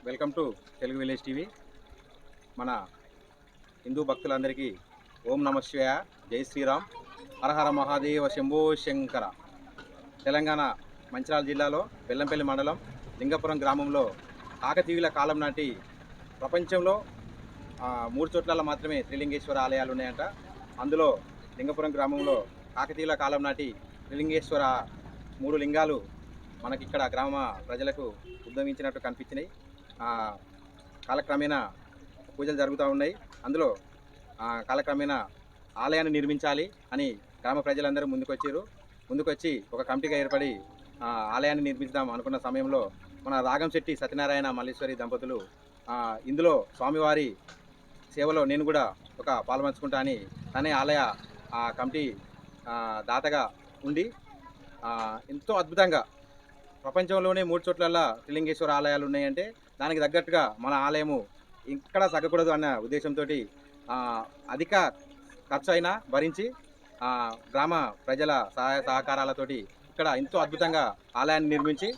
Welcome to Telugu village TV. మన హిందూ భక్తులందరికీ ఓం నమ శివాయ, జై శ్రీరామ్, హరహర మహాదేవ, శంభో శంకర. తెలంగాణ మంచిర్యాల జిల్లాలో బెల్లంపల్లి మండలం లింగపురం గ్రామంలో కాకతీయుల కాలం నాటి ప్రపంచంలో 3 చోట్ల మాత్రమే త్రిలింగేశ్వర ఆలయాలు ఉన్నాయంట. అందులో లింగపురం గ్రామంలో కాకతీయుల కాలం నాటి త్రిలింగేశ్వర 3 లింగాలు మనకిక్కడ గ్రామ ప్రజలకు ఉద్భవించినట్టు కనిపించినాయి. కాలక్రమేణా పూజలు జరుగుతూ ఉన్నాయి. అందులో కాలక్రమేణా ఆలయాన్ని నిర్మించాలి అని గ్రామ ప్రజలందరూ ముందుకొచ్చి ఒక కమిటీగా ఏర్పడి ఆలయాన్ని నిర్మించుదాం అనుకున్న సమయంలో మన రాగంశెట్టి సత్యనారాయణ మల్లేశ్వరి దంపతులు ఇందులో స్వామివారి సేవలో నేను కూడా ఒక పాల్పంచుకుంటా అని తనే ఆలయ కమిటీ దాతగా ఉండి ఎంతో అద్భుతంగా ప్రపంచంలోనే 3 చోట్ల త్రిలింగేశ్వర ఆలయాలు ఉన్నాయంటే దానికి తగ్గట్టుగా మన ఆలయము ఇక్కడ తగ్గకూడదు అన్న ఉద్దేశంతో అధిక ఖర్చు అయినా భరించి గ్రామ ప్రజల సహాయ సహకారాలతోటి ఇక్కడ ఎంతో అద్భుతంగా ఆలయాన్ని నిర్మించి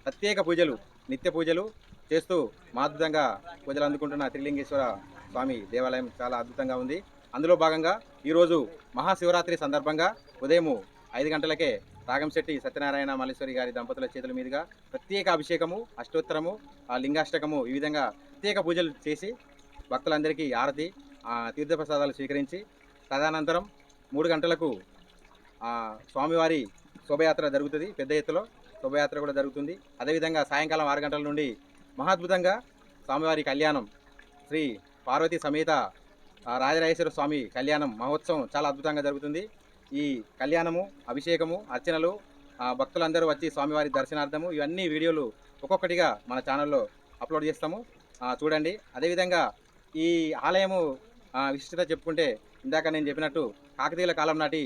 ప్రత్యేక పూజలు, నిత్య పూజలు చేస్తూ అద్భుతంగా పూజలు అందుకుంటున్న త్రిలింగేశ్వర స్వామి దేవాలయం చాలా అద్భుతంగా ఉంది. అందులో భాగంగా ఈరోజు మహాశివరాత్రి సందర్భంగా ఉదయం 5 గంటలకే రాగంశెట్టి సత్యనారాయణ మల్లేశ్వరి గారి దంపతుల చేతుల మీదుగా ప్రత్యేక అభిషేకము, అష్టోత్తరము, లింగాష్టకము, ఈ విధంగా ప్రత్యేక పూజలు చేసి భక్తులందరికీ ఆరతి, తీర్థప్రసాదాలు స్వీకరించి తదనంతరం 3 గంటలకు స్వామివారి శోభయాత్ర జరుగుతుంది. పెద్ద ఎత్తులో శోభయాత్ర కూడా జరుగుతుంది. అదేవిధంగా సాయంకాలం 6 గంటల నుండి మహాద్భుతంగా స్వామివారి కళ్యాణం, శ్రీ పార్వతీ సమేత రాజరాజేశ్వర స్వామి కళ్యాణం మహోత్సవం చాలా అద్భుతంగా జరుగుతుంది. ఈ కళ్యాణము, అభిషేకము, అర్చనలు, భక్తులందరూ వచ్చి స్వామివారి దర్శనార్థము ఇవన్నీ వీడియోలు ఒక్కొక్కటిగా మన ఛానల్లో అప్లోడ్ చేస్తాము, చూడండి. అదేవిధంగా ఈ ఆలయము విశిష్టత చెప్పుకుంటే ఇందాక నేను చెప్పినట్టు కాకతీయుల కాలం నాటి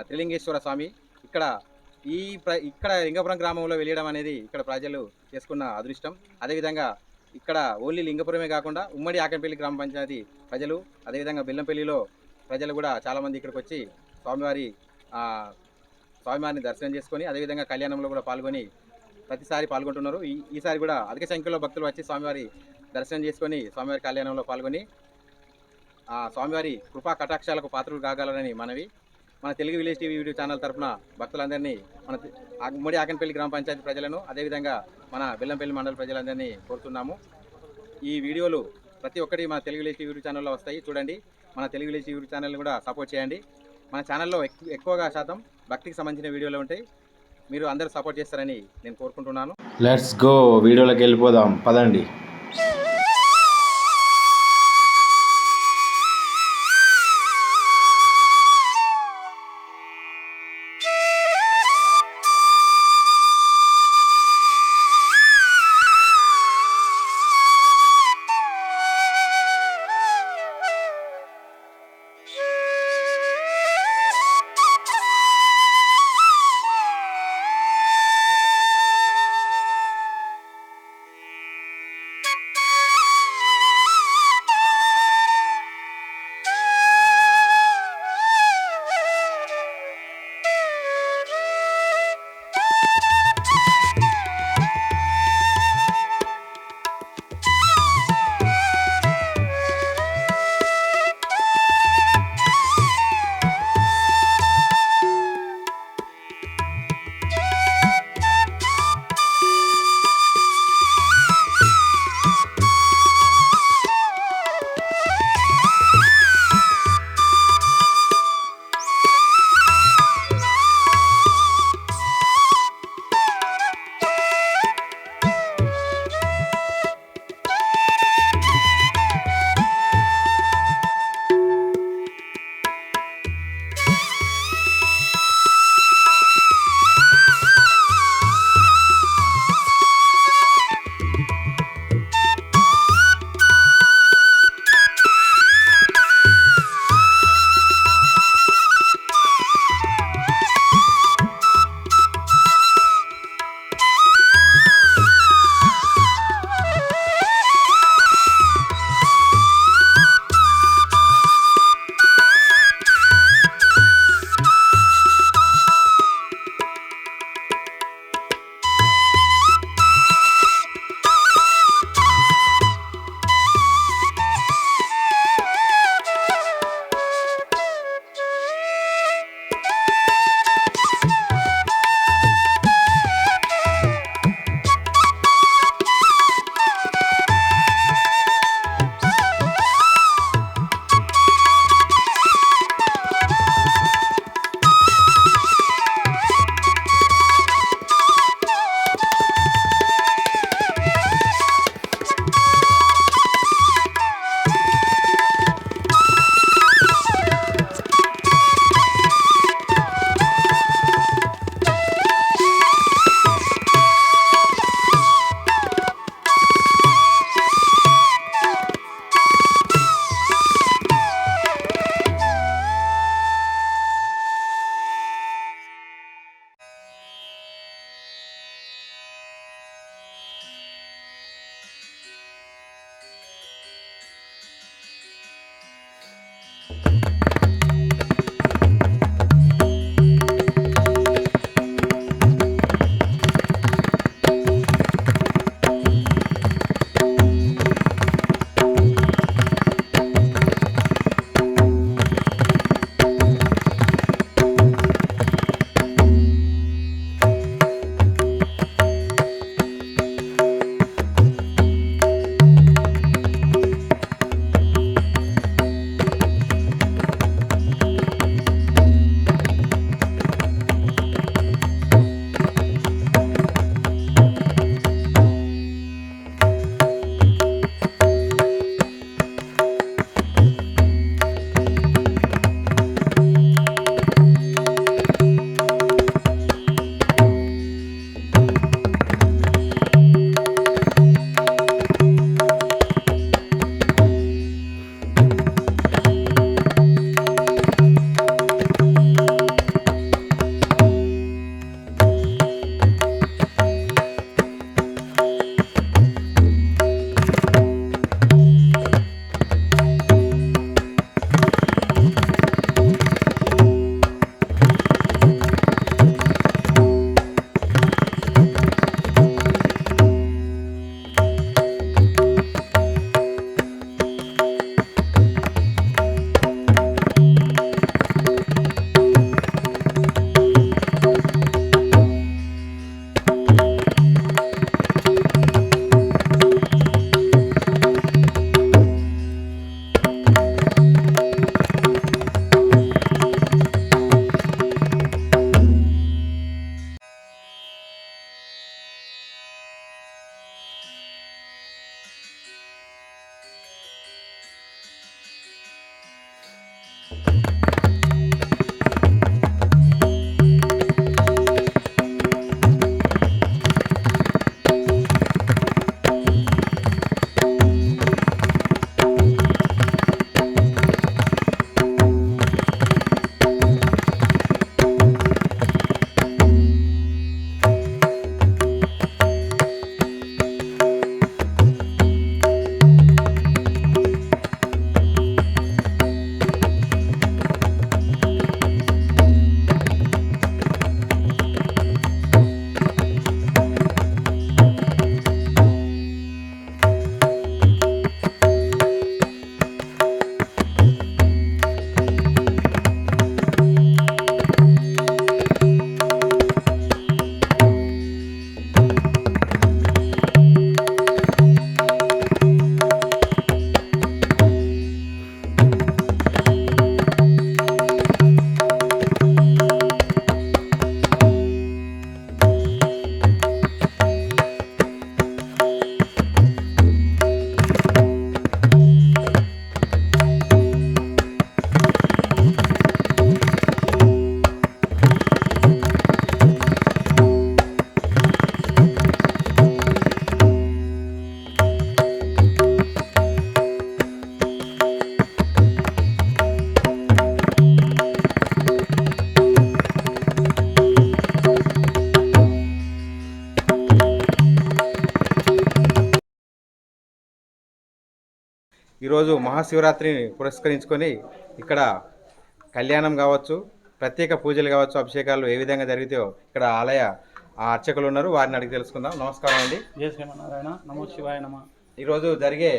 త్రిలింగేశ్వర స్వామి ఇక్కడ లింగపురం గ్రామంలో వెళ్ళడం అనేది ఇక్కడ ప్రజలు చేసుకున్న అదృష్టం. అదేవిధంగా ఇక్కడ ఓన్లీ లింగపురమే కాకుండా ఉమ్మడి ఆకంపల్లి గ్రామ పంచాయతీ ప్రజలు, అదేవిధంగా బెల్లంపల్లిలో ప్రజలు కూడా చాలామంది ఇక్కడికి వచ్చి స్వామివారిని దర్శనం చేసుకొని అదేవిధంగా కళ్యాణంలో కూడా పాల్గొని ప్రతిసారి పాల్గొంటున్నారు. ఈసారి కూడా అధిక సంఖ్యలో భక్తులు వచ్చి స్వామివారి దర్శనం చేసుకొని స్వామివారి కళ్యాణంలో పాల్గొని స్వామివారి కృపా కటాక్షాలకు పాత్రలు కాగలరని మనవి. మన Telugu village TV YouTube channel తరఫున భక్తులందరినీ, మన ఉమ్మడి ఆకంపల్లి గ్రామ పంచాయతీ ప్రజలను, అదేవిధంగా మన బెల్లంపల్లి మండల ప్రజలందరినీ కోరుతున్నాము. ఈ వీడియోలు ప్రతి ఒక్కటి మన తెలుగు విలేజ్ టీవీ యూట్యూబ్ ఛానల్లో వస్తాయి, చూడండి. మన తెలుగు విలేజ్ టీవీ యూట్యూబ్ ఛానల్ని కూడా సపోర్ట్ చేయండి. మన ఛానల్లో ఎక్కువగా శాతం భక్తికి సంబంధించిన వీడియోలు ఉంటాయి. మీరు అందరూ సపోర్ట్ చేస్తారని నేను కోరుకుంటున్నాను. లెట్స్ గో, వీడియోలోకి వెళ్ళిపోదాం పదండి. ఈరోజు మహాశివరాత్రిని పురస్కరించుకొని ఇక్కడ కళ్యాణం కావచ్చు, ప్రత్యేక పూజలు కావచ్చు, అభిషేకాలు ఏ విధంగా జరుగుతాయో ఇక్కడ ఆలయ అర్చకులు ఉన్నారు, వారిని అడిగి తెలుసుకుందాం. నమస్కారం అండి. జయ శ్రీమన్నారాయణ. నమో శివాయ నమ. ఈరోజు జరిగే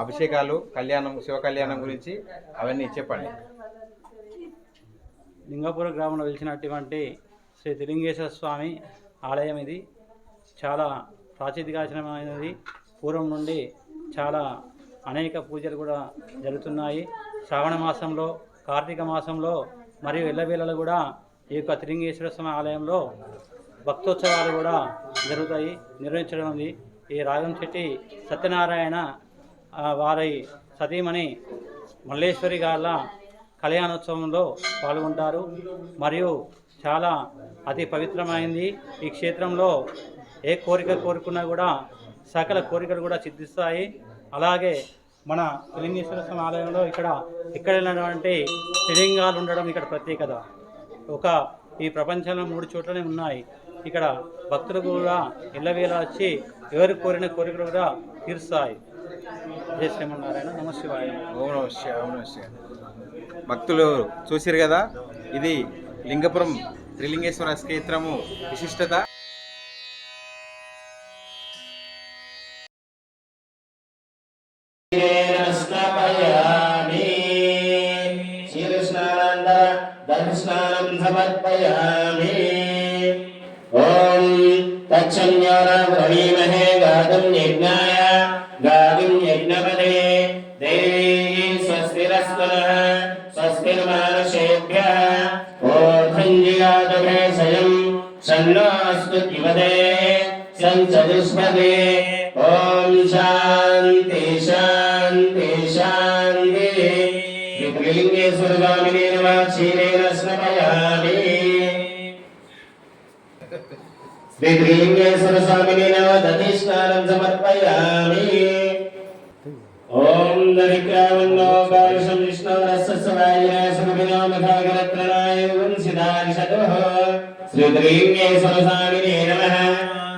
అభిషేకాలు, కళ్యాణం, శివ కళ్యాణం గురించి అవన్నీ చెప్పండి. లింగపుర గ్రామంలో వెలిసినటువంటి శ్రీ త్రిలింగేశ్వర స్వామి ఆలయం ఇది. చాలా ప్రాచీనమైనది. పూర్వం నుండి చాలా అనేక పూజలు కూడా జరుగుతున్నాయి. శ్రావణ మాసంలో, కార్తీక మాసంలో మరియు ఎల్లవేళలో కూడా ఈ యొక్క త్రిలింగేశ్వర స్వామి ఆలయంలో భక్తోత్సవాలు కూడా జరుగుతాయి, నిర్వహించడం ఉంది. ఈ రాగంశెట్టి సత్యనారాయణ వారి సతీమణి మల్లేశ్వరి గార్ల కళ్యాణోత్సవంలో పాల్గొంటారు. మరియు చాలా అతి పవిత్రమైంది. ఈ క్షేత్రంలో ఏ కోరిక కోరుకున్నా కూడా సకల కోరికలు కూడా సిద్ధిస్తాయి. అలాగే మన త్రిలింగేశ్వర స్వామి ఆలయంలో ఇక్కడ వెళ్ళినటువంటి త్రిలింగాలు ఉండడం ఇక్కడ ప్రత్యేకత. ఈ ప్రపంచంలో 3 చోట్లనే ఉన్నాయి. ఇక్కడ భక్తులు కూడా ఎల్లవేళ వచ్చి ఎవరు కోరిన కోరికలు కూడా తీరుస్తాయి. జయ శ్రీమన్నారాయణ. నమ శివాయ. ఓం నమః శివాయ. ఓం నమః శివాయ. భక్తులు చూసిరు కదా, ఇది లింగపురం త్రిలింగేశ్వర క్షేత్రము విశిష్టత. దర్శనం సమర్పయామి. ఓం తచ్చన్యారవీమహే గాతుం యజ్ఞాయ గాతుం యజ్ఞపదే దేవీ స్వస్తిరస్తనః స్వస్తిర్మానుషేభ్యః ఓర్ధంజిగాతభే స్వయం సన్నోऽस्तु దివదే సంచతుష్పదే. ఓం శాంతి శాంతి శాంతి. త్రిలింగేశ్వర స్వామినే నమః. క్షీరేణ స్నపయామి. శ్రీ త్రిలింగేశ్వర స్వామినే నమః. దధిస్నానం సమర్పయామి. ఓం దరిక్రామన్నో కాలుషం విష్ణోరస్సవాయ సుఖినో మఖాగరత్రనాయ వంశిదారిషతః. శ్రీ త్రిలింగేశ్వర స్వామినే నమః.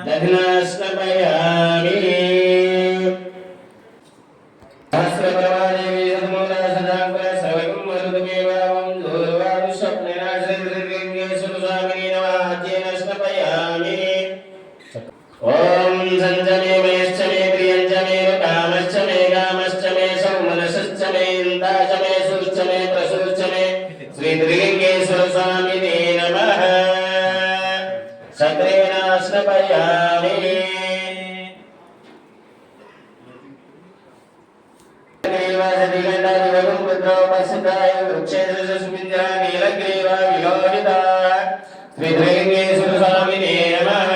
దధినాస్నపయామి. ఓం సంజమే మేశ్చ మే ప్రియంచ మే కామశ్చ మే కామశ్చ మే సౌమనశ్చ మే ఇందాచ మే సుశ్చ మే ప్రసూశ్చ మే. శ్రీ త్రిలింగేశ్వర స్వామినే నమః. సత్రేణాస్నపయామి. శ్రీ త్రిలింగేశ్వర స్వామినే నమః.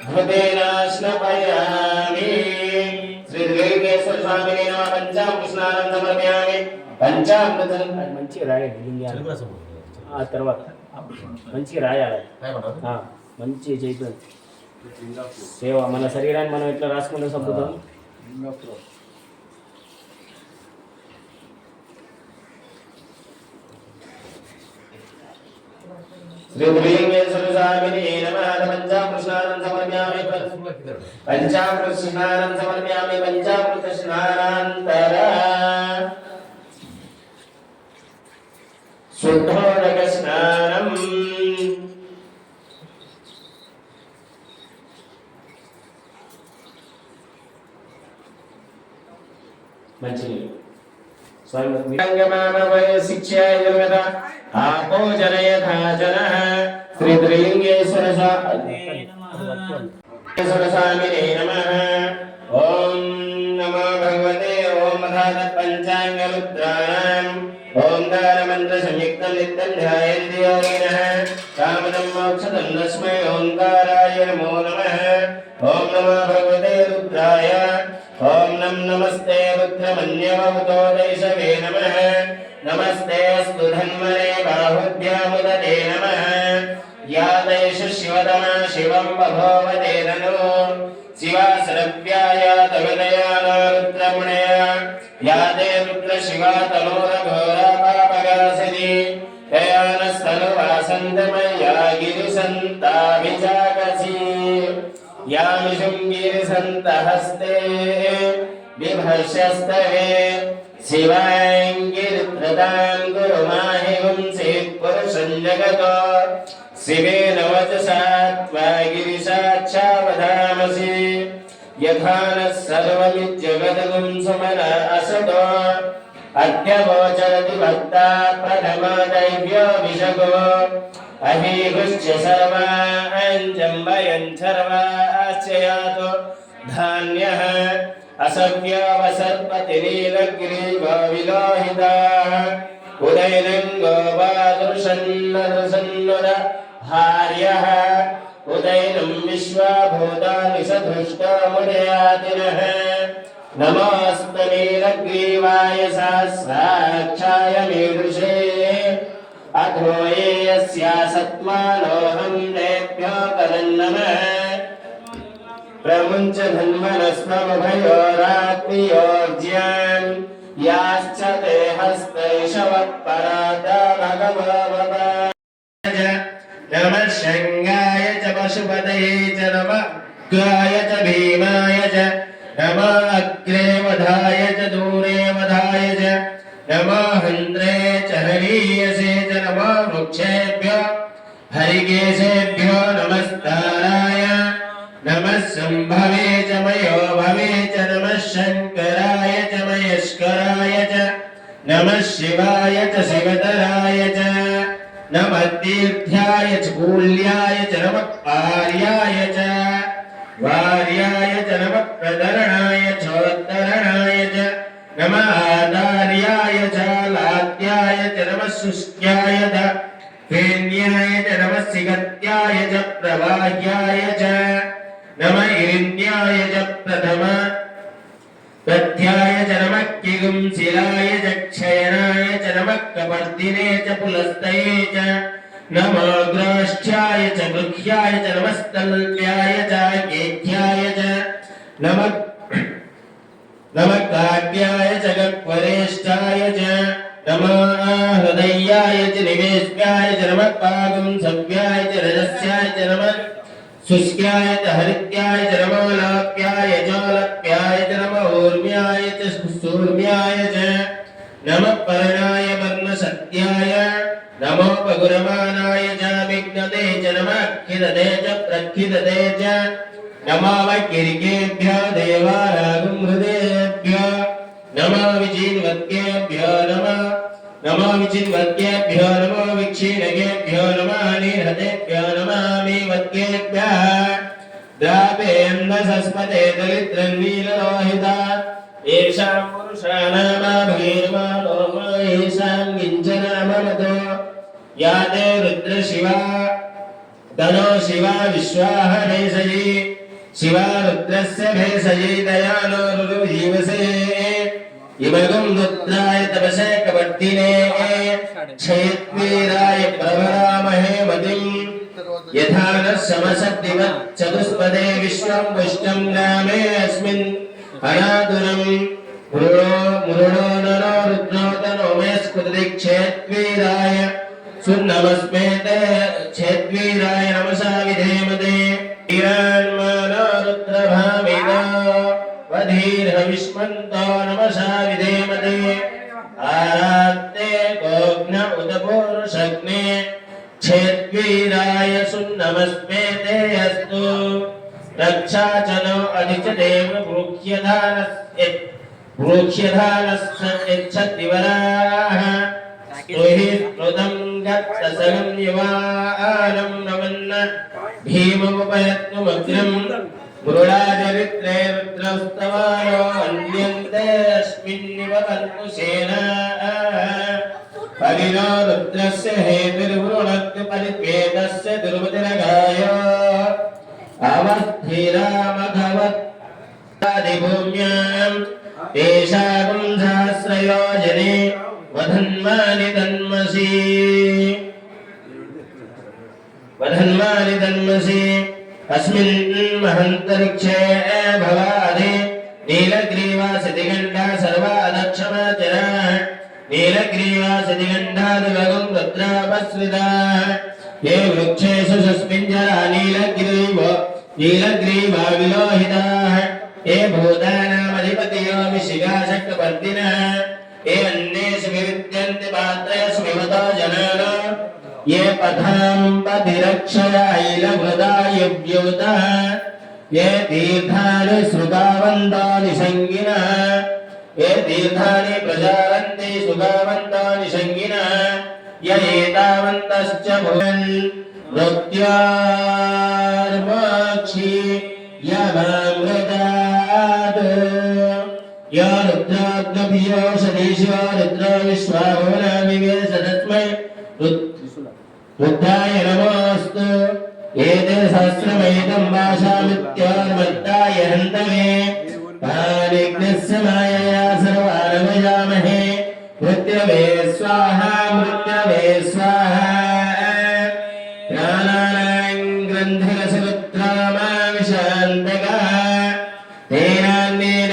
ధృతేనాస్నపయామి. శ్రీ త్రిలింగేశ్వర స్వామినే నమః. పంచామృత స్నానం సమర్పయామి. పంచామృతం మంచిగా రాయాలి. ఆ తర్వాత మంచిగా రాయాలి. మంచిగా చేయలేదు సేవ. మన శరీరాన్ని మనం ఎట్లా రాసుకుంటే సంపుతాం. శ్రీ త్రిలింగేశ్వర స్వామినే నమః. పంచామృత స్నానం సమర్పయామి. పంచామృత స్నానం సమర్పయామి. పంచామృత స్నానాంతర శుద్ధోదక స్నానం. మంచినీళ్ళు. శిక్షాయుర్వేద ఆపో జనయథా జనః. శ్రీ త్రిలింగేశ్వర స్వామినే నమః. ఓం నమో భగవతే ఓం ధాత పంచాంగరుద్రాణం. ఓం దానమంత్ర సంయుక్తం నిత్యం ధ్యాయంతి యోగినః. కామదం మోక్షదం తస్మై ఓంకారాయ నమో నమః. ఓం నమో భగవతే రుద్రాయ. ఓం నమస్తే రుద్రమన్యవతో దైశవే నమః. నమస్తే అస్తు ధన్వనే బాహుభ్యాముదతే నమః. యా దైష శివతమా శివం బభోవతే నను. శివాసరవ్యాయ తవిదయానా రుద్రముణయ. యా దే రుద్ర శివా తనోరఘోరా పాపగాసిని. తయానస్తనువాసంతమయ్యా గిరిసంతాభిజాకసి. యామిషుం గిరిసంతహస్తే विभर्षस्तवे शिवाङ्गिरित्रतां गुरुमाहि गुंसीत् पुरुषं जगतो शिवेन वचसा त्वा गिरिशाच्छावधामसि यथा नः सर्वमिज्जगद्गुं सुमना असतो अद्यवोचरति भक्ता प्रथमा दैव्यो विशगो अहीगुश्च सर्वाञ्जम्बयन् सर्वाश्च यातो धान्यः असव्यवसर्पतिनीलग्रीवो विलोहिताः उदैनङ्गो वादृशन्नदृशन्नुर भार्यः उदैनं विश्वभूतानि सधृष्टो मुदयातिनः नमोऽस्तु नीलग्रीवाय सहस्राक्षाय मीदृशे अथो ये यस्यासत्मानोऽहं तेभ्यो करन्नमः प्रमुञ्च धन्वनस्त्वमभयोरात्मीयोज्यान् याश्च ते हस्तैषवः परादा भगवः नमः शङ्गाय च पशुपतये च नमः उग्राय च भीमाय च नमः अग्रे वधाय च दूरे वधाय च नमः हन्त्रे च हरीयसे च नमः वृक्षेभ्यो हरिकेशेभ्यो नमस्काराय नमः सम्भवे च मयो भवे च नमः शङ्कराय च महेश्वराय च नमः शिवाय च शिवतराय च नमः तीर्थ्याय च कूल्याय च नमः पार्याय च वार्याय च नमः प्रतरणाय चोत्तरणाय च नमः आधार्याय च लात्याय च नमः शुष्क्याय च फेन्याय च नमः सिगत्याय च प्रवाह्याय च नमः इरिन्द्याय च प्रथ्याय च नमः किगुंसिलाय च क्षयनाय च नमः कपर्दिने च पुलस्तये च नमो ग्राष्ठ्याय च गृह्याय च नमस्तल्प्याय च गेह्याय च नमः काव्याय च गक्वरेष्ठाय च नमः हृदयाय च निवेश्याय च नमः पागुंसव्याय च रजस्याय च नमः शुष्क्याय च हरित्याय च नमो लाप्याय च लप्याय च नमः ऊर्म्याय च सूर्म्याय च नमः पर्णाय वर्णसत्याय नमो पगुरमानाय च विघ्नते च नमः खिदते च प्रखिदते च नमो वैकिरिकेभ्यो देवानागं हृदयेभ्यो नमो विचिन्वद्गेभ्यो नमो विचिन्वद्गेभ्यो नमो विक्षीणगेभ्यो नमः निहतेभ्यो नमः मीवद्गेभ्यः द्रापेन्दसस्पते दलित्रन्नीललोहिता येषां पुरुषाणामाभीर्मानो येषां किञ्चनाममतो या ते रुद्रशिवा तनो शिवा विश्वाः भेषजी शिवा रुद्रस्य भेषजी दयानो रुरुजीवसे इमगं रुद्राय तपसे कवर्तिने क्षयत्वीराय प्रवरामहे मतिं यथा नः समसद्दिवत् चतुष्पदे विश्वं पुष्टं ग्रामे अस्मिन् अनादुरं मृणो नरो रुद्रो तनो मे स्फुरति क्षेत्वीराय सुन्नमस्मेते क्षेत्वीराय नमसा विधेमते वीरान्मानो रुद्रभामिनो वधीर्हविष्मन्तो नमसा विधेमते आरात्ते गोघ्न उदपूरुषग्ने क्षेत्वीराय सुन्नमस्मेते अस्तु रक्षा च नो अधिचदेव भ्रूक्ष्यधानस्य यच्छतिवराः स्तुहि स्मृतं गत्तसलं युवानं नमन्न भीममुपयत्नुमग्रम् मृडाचरित्रे रुद्रस्तवानो अन्यन्ते अस्मिन्निव कल्पुसेनाः परिणो रुद्रस्य हेतुर्वृणक्तु परिपेतस्य दुर्मतिरगायो अवस्थिरामघवत्तादिभूम्यां तेषां सहस्रयोजने वधन्वानि तन्मसि अस्मिन् महन्तरिक्षे भवादि नीलग्रीवासितिगण्डा सर्वादक्षमाचराः नीलग्रीवासितिगण्डादिवगं रुद्रापस्विताः ये वृक्षेषु सस्मिञ्जरा नीलग्रीवा विलोहिताः ये भूतानामधिपतयो विशिखाशक्तवर्तिनः ये अन्येषु विविद्यन्ति पात्रेषु विमतो जनानो ये पथां पतिरक्षयाैलमृदायुव्यूतः ये तीर्थानि श्रुतावन्तानि सङ्गिनः ये तीर्थानि प्रजावन्ति सुगावन्तानि सङ्गिनः य एतावन्तश्च भुवन् मृत्योर्मोक्षि यममृतात् यो रुद्राग्नभियो सदीशो रुद्रो विश्वाभुवनामिवेश तस्मै रुद्राय नमोऽस्तु एते सहस्रमेतं भाषामित्योर्मत्ताय हन्तमे पानिग्नस्य मायया सर्वानवयामहे मृत्यवे स्वाहा प्राणानां ग्रन्थरसपुत्रामाविशान्तकः तेनान्येन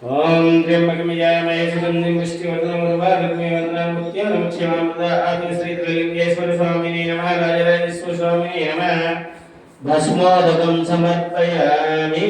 ओम त्र्यंबकं यजामहे सुगन्धिं पुष्टिवर्धनं उर्वारुकमेव वन्दनं मुक्त्यानमुच्यमामृता आदि श्री त्रिलिंगेश्वर स्वामिने नमः राजराजेश्वर स्वामिने नमः भस्मोदकं समर्पयामि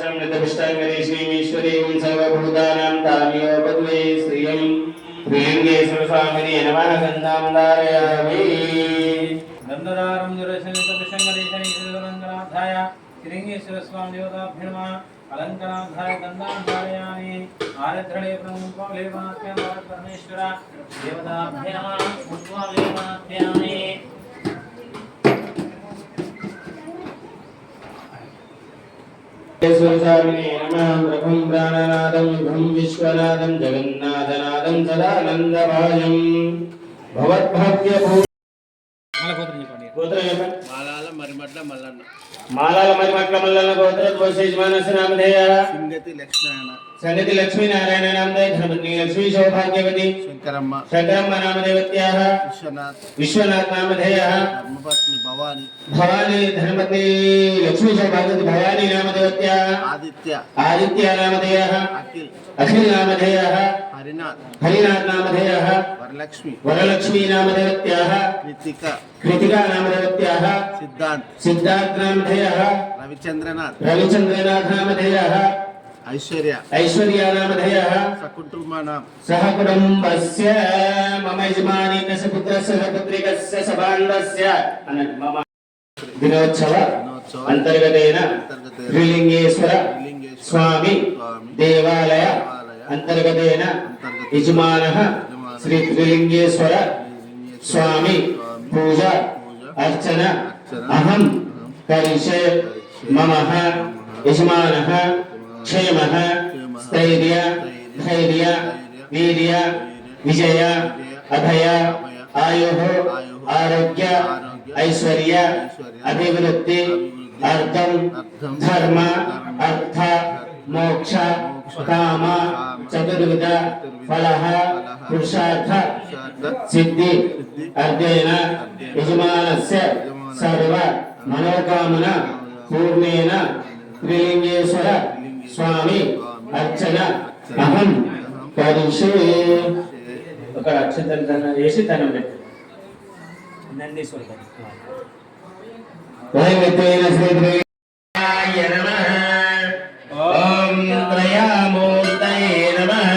समृद्धपुष्टाङ्गरे श्रीमीश्वरीं सर्वभूतानां तामियो पद्मे श्रियं त्रिलिङ्गेश्वर स्वामिने नमः गन्धां धारयामि गन्धदारं दुरशनितपुष्टाङ्गरेशनिरङ्गनाथाय श्रीलिङ्गेश्वर स्वामी देवताभ्यो नमः अलङ्कनाथाय गन्धां धारयामि आरत्रणे प्रमुखलेवाभ्यां परमेश्वर देवताभ्यो नमः पुष्पलेवाभ्यामि स्वामिने नमः प्रभुं प्राणनादं विभुं विश्वनाथं जगन्नाथनाथं सदानन्दभाजं भवद्भाग्यभू మాలాల మరిమట్ల మల్లన్న మాలాల మరిమట్ల మల్లన్న గోత్రోద్భవశేషమానస్య నామధేయः సంగతి లక్ష్మీనారాయణ నామధేయ ధర్మపత్ని లక్ష్మీ సౌభాగ్యవతి శంకరమ్మ శంకరమ్మ నామదేవత్యాः విశ్వనాథ్ నామధేయः ధర్మపత్ని భవాని భవాని ధర్మపత్ని లక్ష్మీ సౌభాగ్యవతి భవాని నామదేవత్యాः ఆదిత్య నామధేయः అఖిల్ నామధేయः హరినాథ్ నామధేయः వరలక్ష్మీ నామదేవత్యాः कृतिका नामधेयः सिद्धार्थ नामधेयः रविचंद्रनाथ नामधेयः ऐश्वर्या नामधेयः सहकुटुम्बस्य मम यजमानी पुत्रस्य सपुत्रिकस्य सभाण्डस्य मम दिनोत्सव अंतर्गतेन श्रीलिंगेश्वर स्वामी देवालय अंतर्गतेन यजमानः श्री श्रीलिंगेश्वर स्वामी पूजा अर्चन अहं करिष्ये मम यजमानः क्षेमः स्थैर्य धैर्य वीर्य विजय अभय आयुः आरोग्य ऐश्वर्य अभिवृद्धि अर्थं धर्म अर्थ मोक्ष काम चतुर्विध फलः पुरुषार्थ सिद्धि अर्धेन यजमानस्य सर्व मनोकामना पूर्णेन त्रिलिंगेश्वर स्वामी अर्चन अहं करिष्ये ఒక అక్షంతలు వేసి దండం పెట్టు నందీశ్వర ఓం త్రయామూర్తయే నమః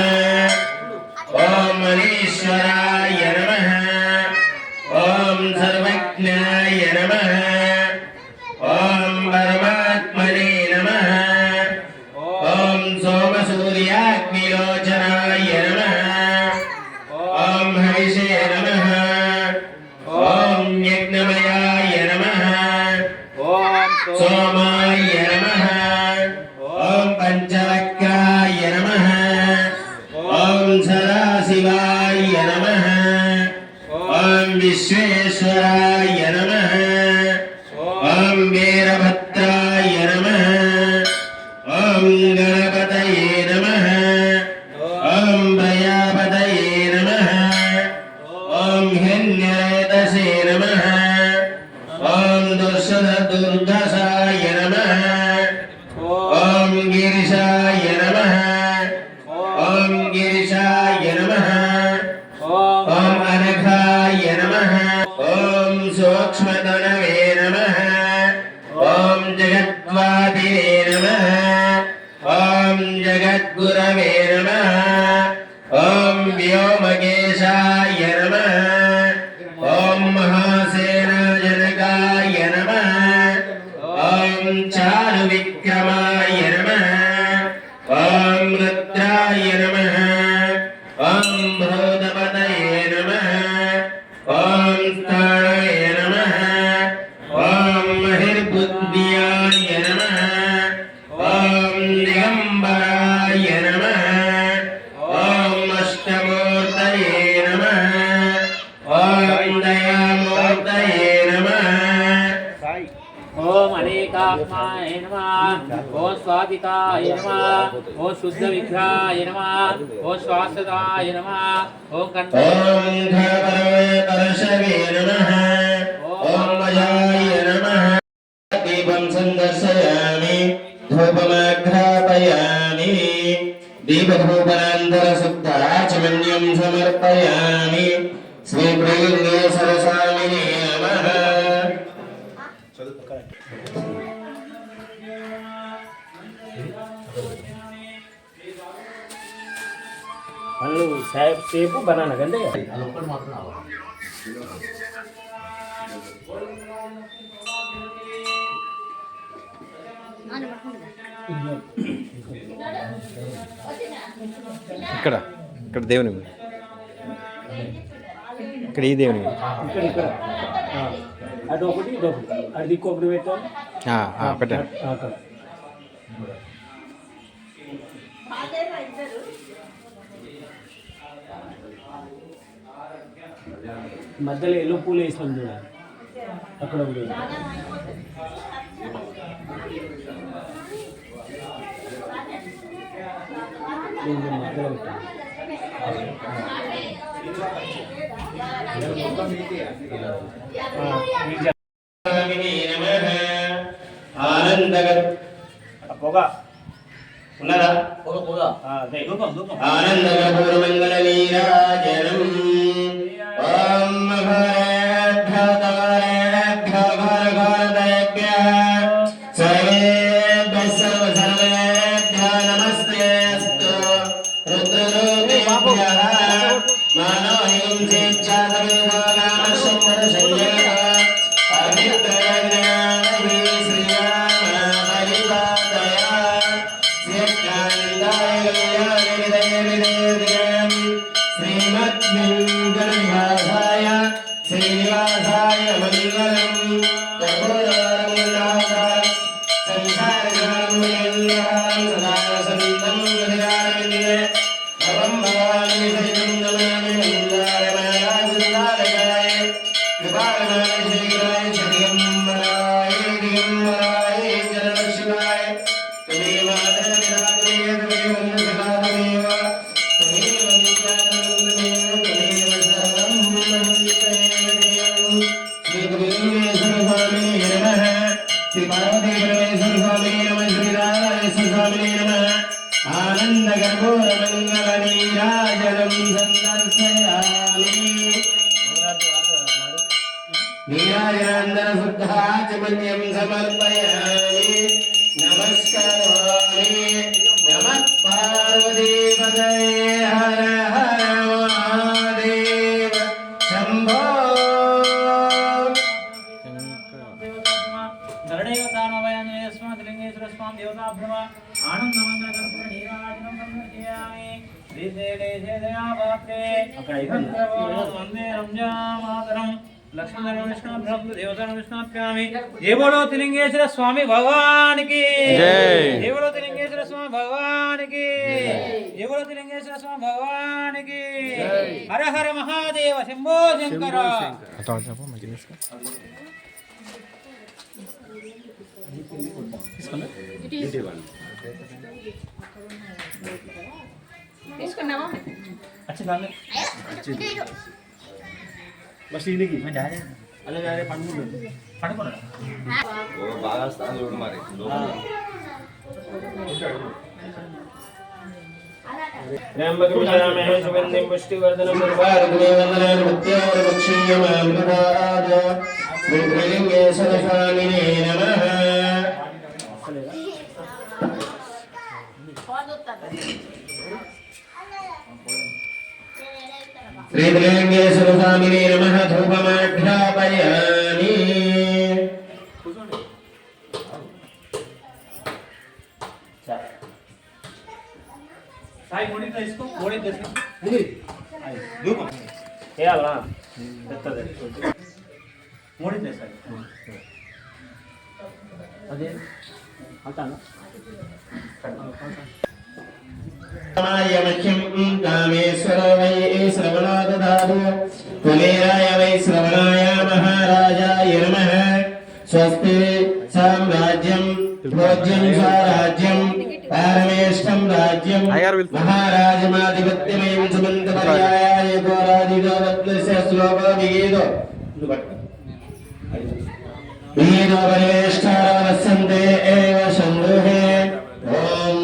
ఓం మనీశ్వరాయ నమః ఓం సర్వజ్ఞాయ నమః ఓం పరమాత్మనే నమః ఓం సోమసూర్యాగ్నిలోచనాయ నమః ఓం హరిషే నమః ఓం యజ్ఞమయాయ నమః ఓం సోమాయ నమః ఓం పంచవక్రాయ నమః ఓం సదాశివాయ నమః ఓం విశ్వేశ్వరాయ నమః ఓం వీరభద్రాయ నమః ఓం గణపతయే నమః ఓం ప్రజాపతయే నమః ఓం హిరణ్యరేతసే నమః ఓం దుర్గాసాయ నమః ఓం గిరిశాయ నమః ఓం గిరిశాయ నమః ఓం అనఘాయ నమః ఓం సూక్ష్మతనవే నమః ఓం జగద్వాదినే నమః ఓం జగద్గురవే నమః ఓం వ్యోమకేశాయ నమః ఓం మహాసేనాజనకాయ నమః ఓం చారు విక్రమాయ నమః ఓం రుద్రాయ నమః ఓం భూతపతయే నమః ఓం స్థాణవే నమః ఓం మహిర్బుద్ధ్యాయ నమః ఓం దిగంబరాయ నమః ఓం అష్టమూర్తయే నమః ఓం దయామూర్తయే నమః ఓం అనేకాత్మాయ నమః ఓం స్వాదికాయ నమః ఓం శుద్ధ విగ్రహాయ నమః ఓం శ్వాసదాయ నమః ఓం కంఠ ఓం ఘనపరమేతరశవే నమః ఓం వయాయ నమః దీపం సందర్శయామి ధూపమాఘ్రాపయామి దీపధూపనాంతర శుద్ధాచమన్యం సమర్పయామి శ్రీ ప్రియలింగేశ్వర స్వామినే నమః పళ్ళు సేపు బనానా కంటే ఇక్కడ ఇక్కడ దేవుని ఇక్కడ ఈ దేవుని ఇక్కడ ఇక్కడ అటు ఒకటి ఇటు ఒకటి అది దిక్కొకటి పెట్టాలి పెట్టండి అక్కడ మధ్యలో ఎల్లో పూలు వేసినాం చూడాలి అక్కడ ఉంది మధ్యలో పెట్టాలి పొగ ఉన్నదా ఆనందకపూర్మంగళ నీరాజనం ఓం ఘరేభ్యో సర్వేభ్యః సర్వేభ్యో నమస్తేస్తు రుద్రరూపేభ్యః మానోహిం చేచ్ఛాదవేదోగామశంకర సంజయ అభిప్రజ్ఞానవి శ్రీరామ పరిపాదయా శ్రీకాంతాయ కళ్యాణనిదయనిదేవ్యం శ్రీమద్వింగనివాసాయ శ్రీనివాసాయ మంగళం आनन्दगर्भोरमङ्गलनीराजनं सन्दर्शयामि नीराजनान्दनशुद्धाचमन्यं समर्पयामि नमस्करोमि नमः पार्वतीपतये हर हर महादेव शम्भो जय बोलो तिलिंगेश्वर स्वामी भगवान की जय बोलो तिलिंगेश्वर स्वामी भगवान की जय बोलो तिलिंगेश्वर स्वामी भगवान की हर हर महादेव शंभो शंकर తీసుకున్నావా बस इन्हीं की मैं जा रहे अलग जा रहे पढ़ బాగా స్థానం చూడు మరి त्र्यम्बकं सुगन्धिं पुष्टिवर्धनं निर्वारुणेवन्दनं मुक्त्योर्मुक्षीयमामृताद श्रीलिङ्गेश्वरस्वामिने नमः श्रीलिङ्गेश्वरस्वामिने नमः धूपमाघ्रापयामि साई मोड़ी तो इसको मोड़ी दे చేయాలా मोड़ी दे साई अदे आता ना मह्यं कामेश्वर वै श्रवणो ददातु कुबेराय वै श्रवणाय महाराजाय नमः स्वस्ति साम्राज्यं भोज्यं स्वराज्यं पारमेष्ठं राज्यं महाराजमाधिपत्यमयं सुमन्तपर्यायाय गोरादिगोरत्नस्य श्लोको विगीतो विगीतो परिवेष्टारो वसन्ते एव शम्भुहे ॐ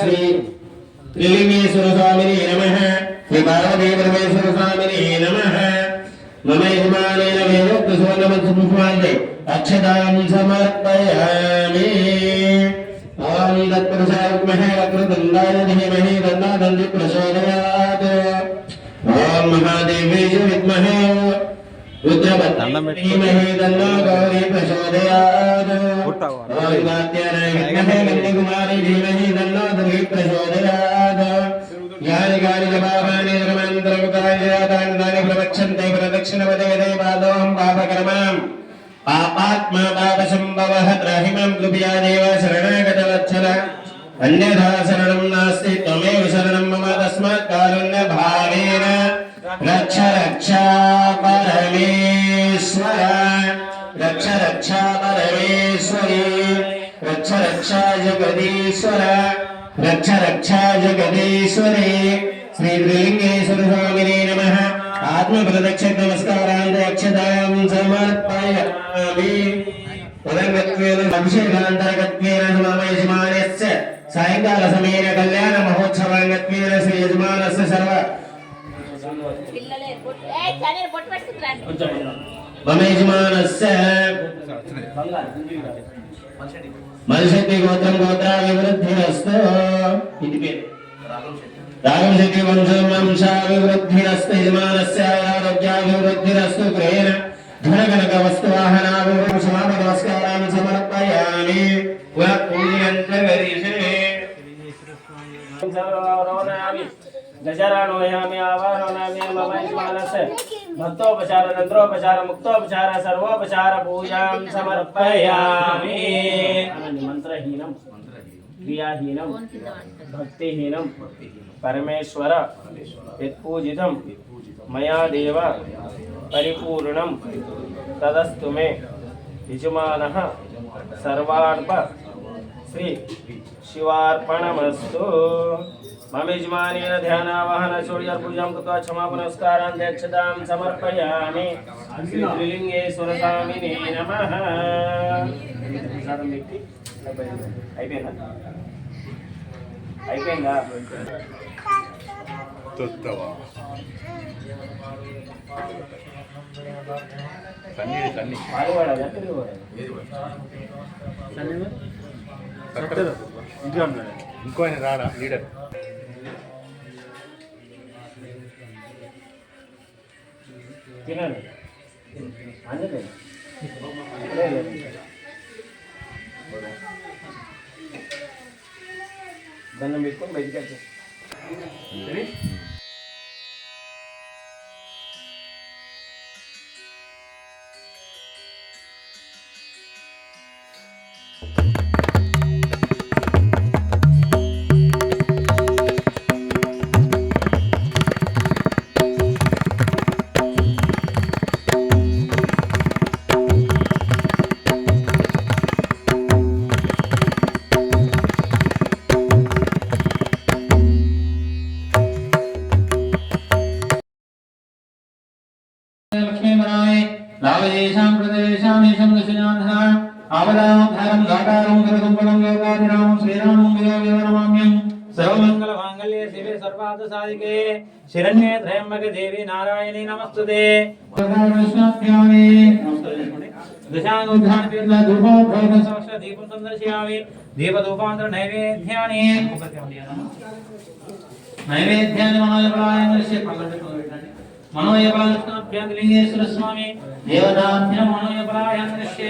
श्री त्रिलिंगेश्वर स्वामिने नमः श्री पार्वती परमेश्वर स्वामिने नमः मम यजमानेन वेदोक्त सुवर्णमत्सुपुष्पान्ते अक्षतां समर्पयामि ॐ तत्पुरुषाय विद्महे वक्रतुण्डाय धीमहि तन्नो दन्ति प्रचोदयात् ॐ महादेव्यै च विद्महे रुद्रवत्यै धीमहि तन्नो गौरी प्रचोदयात् ॐ कात्यायनाय विद्महे कन्याकुमारी धीमहि तन्नो दुर्गी प्रचोदयात् यानि कानि च पापानि धर्मान्तरमुखानि तानि प्रवक्षन्ते प्रदक्षिणपदे पादोऽहं पापकर्मां पापात्मा पापसम्भवः त्राहि मां कृपया देव शरणागतवत्सल अन्यथा शरणं नास्ति त्वमेव शरणं मम तस्मात् कारुण्यभावेन रक्ष रक्षा परमेश्वर रक्ष रक्षा परमेश्वरी रक्ष रक्षा जगदीश्वर रक्ष रक्षा जगदीश्वरी श्री त्रिलिंगेश्वर स्वामिने नमः आत्मप्रदक्षिण नमस्कारान् अक्षतां समर्पयामि पदङ्गत्वेन अभिषेकान्तर्गत्वेन मम यजमानस्य सायङ्कालसमयेन कल्याण महोत्सवाङ्गत्वेन श्री यजमानस्य सर्व मम यजमानस्य मलशक्ति गोत्रं गोत्राभिवृद्धिरस्तु इति पेरु रागमशक्ति वंशाभिवृद्धिरस्तु यजमानस्य आरोग्याभिवृद्धिरस्तु प्रेण धनकनकवस्तुवाहनाभिवृद्धिं समापक नमस्कारान् समर्पयामि पुनः पूजयन्तगरीषे सर्वरोनामि गजराणोयामि आवाहनामि मम यजमानस्य भक्तोपचार तंत्रोपचार मुक्तोपचार सर्वोपचार पूजां समर्पयामि मंत्रहीनं क्रियाहीनं भक्तिहीनं परमेश्वर यत्पूजितं मया देव परिपूर्णं तदस्तु मे यजमानः सर्वार्प श्री शिवार्पणमस्तु। मम यजमानेन ध्यानावाहन चूर्यार्पूजां कृत्वा क्षमापनमस्कारान् दक्षतां समर्पयामि। श्री त्रिलिंगेश्वर स्वामिने नमः। అయిపోయిందా? ఇంకో ఆయన రాడా లీడర్? తినండి. అందుకే దండం పెట్టుకొని బయటికి వచ్చేసి लक्ष्मीमराय लाभयेषां प्रदेशामेषं दशजानः आवदाधारं घाटारं करदुम्बलं योगादिरामं श्रीरामं वियोगियो नमाम्यं। सर्वमङ्गलमाङ्गल्ये शिवे सर्वार्थसाधिके शरण्ये त्र्यम्बके देवी नारायणी नमस्तुते। दशानुध्यान धूपोभोगसहस्र दीपं संदर्शयामि। दीपधूपान्तर नैवेद्यानि मनोयपलायनस्य मनोयपलायनलिंगेश्वर स्वामी देवताभ्यं मनोयपलायनस्य।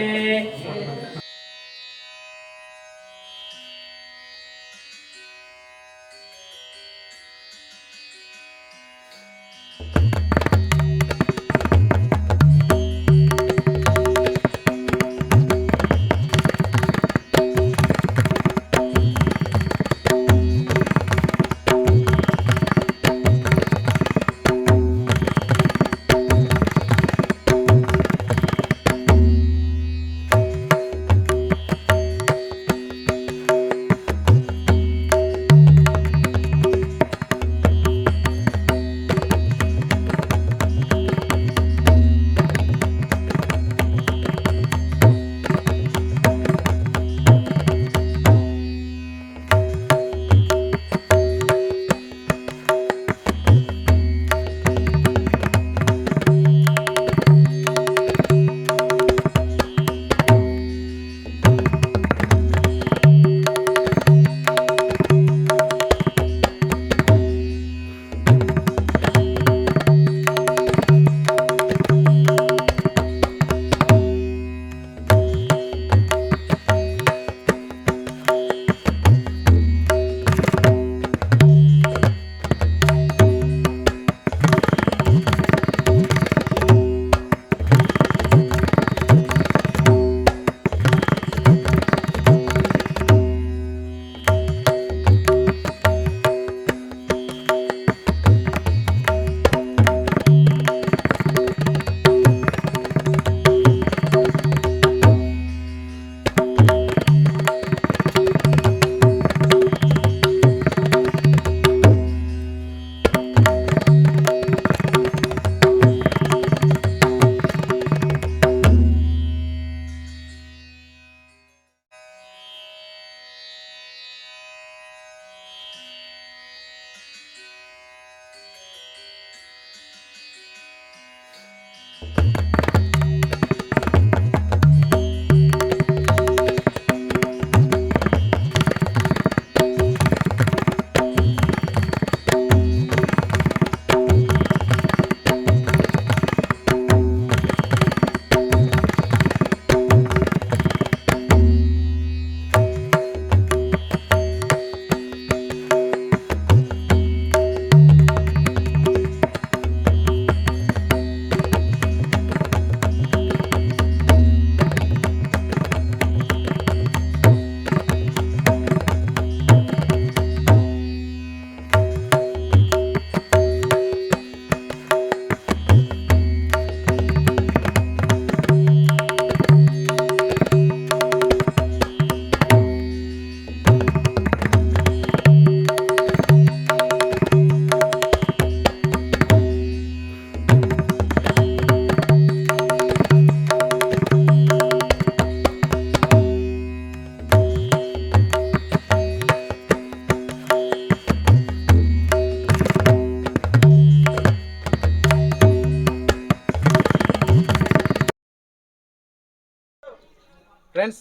ఫ్రెండ్స్,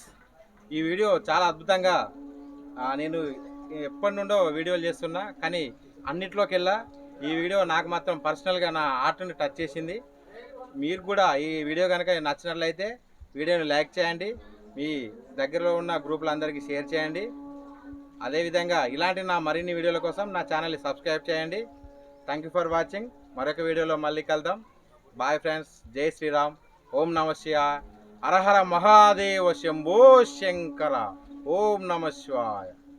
ఈ వీడియో చాలా అద్భుతంగా నేను ఎప్పటి నుండో వీడియోలు చేస్తున్నా, కానీ అన్నిట్లోకెల్లా ఈ వీడియో నాకు మాత్రం పర్సనల్గా నా ఆర్ట్ని టచ్ చేసింది. మీరు కూడా ఈ వీడియో కనుక నచ్చినట్లయితే వీడియోని లైక్ చేయండి, మీ దగ్గరలో ఉన్న గ్రూపులందరికీ షేర్ చేయండి. అదేవిధంగా ఇలాంటి నా మరిన్ని వీడియోల కోసం నా ఛానల్ని సబ్స్క్రైబ్ చేయండి. Thank you for watching. మరొక వీడియోలో మళ్ళీ కలుద్దాం. Bye friends. జై శ్రీరామ్. ఓం నమ శివాయ. హర హర మహాదేవ శంభో శంకర. ఓం నమ శివాయ.